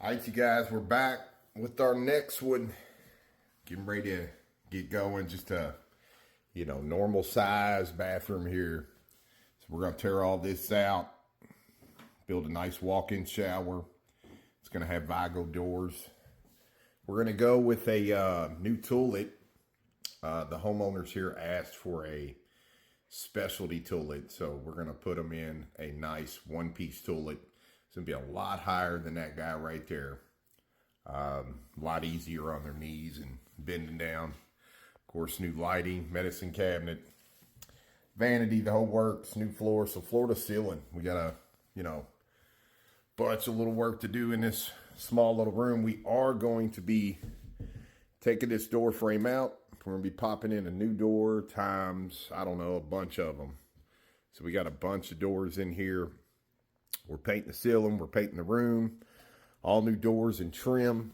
All right, you guys, we're back with our next one. Getting ready to get going. Just a, normal size bathroom here. So we're going to tear all this out, build a nice walk-in shower. It's going to have Vigo doors. We're going to go with a new toilet. The homeowners here asked for a specialty toilet, so we're going to put them in a nice one-piece toilet. It's going to be a lot higher than that guy right there. A lot easier on their knees and bending down. Of course, new lighting, medicine cabinet, vanity, the whole works, new floor. So floor to ceiling. We got a, bunch of little work to do in this small little room. We are going to be taking this door frame out. We're going to be popping in a new door times, I don't know, a bunch of them. So we got a bunch of doors in here. We're painting the ceiling. We're painting the room. All new doors and trim.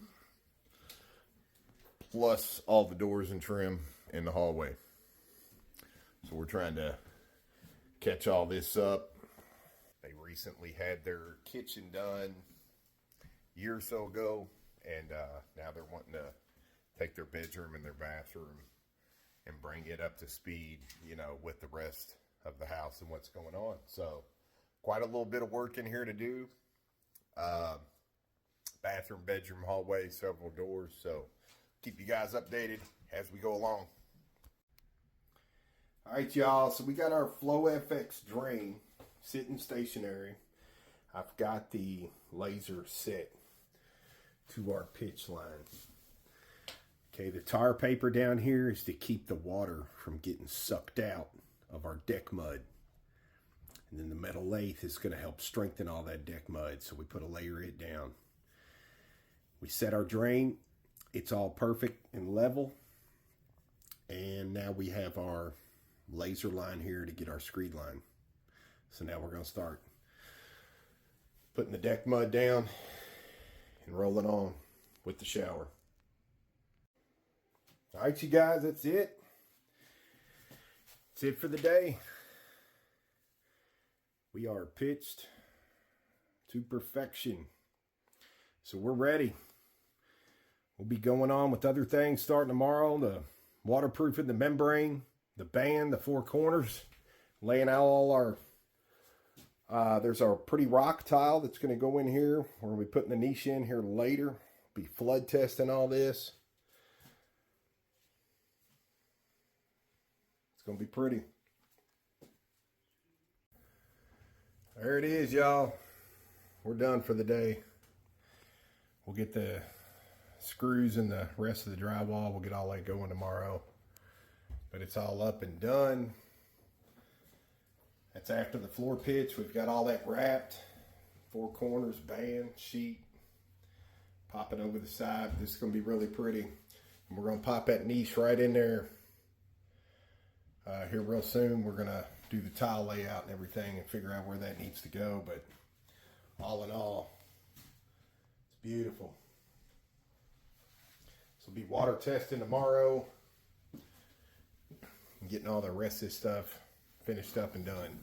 Plus all the doors and trim in the hallway. So we're trying to catch all this up. They recently had their kitchen done a year or so ago. And now they're wanting to take their bedroom and their bathroom and bring it up to speed, with the rest of the house and what's going on. So quite a little bit of work in here to do. Bathroom, bedroom, hallway, several doors. So keep you guys updated as we go along. All right, y'all. So we got our FlowFX drain sitting stationary. I've got the laser set to our pitch line. Okay, the tar paper down here is to keep the water from getting sucked out of our deck mud. And then the metal lathe is going to help strengthen all that deck mud. So we put a layer it down. We set our drain. It's all perfect and level. And now we have our laser line here to get our screed line. So now we're going to start putting the deck mud down and rolling on with the shower. All right, you guys, that's it. That's it for the day. We are pitched to perfection. So we're ready. We'll be going on with other things starting tomorrow. The waterproofing, the membrane, the band, the four corners. Laying out all our, there's our pretty rock tile that's going to go in here. We're going to be putting the niche in here later. Be flood testing all this. It's going to be pretty. There it is, y'all. We're done for the day. We'll get the screws and the rest of the drywall. We'll get all that going tomorrow. But it's all up and done. That's after the floor pitch. We've got all that wrapped. Four corners, band, sheet. Popping over the side. This is going to be really pretty. And we're going to pop that niche right in there. Here real soon. We're going to do the tile layout and everything and figure out where that needs to go. But all in all, it's beautiful. So we'll be water testing tomorrow and getting all the rest of this stuff finished up and done.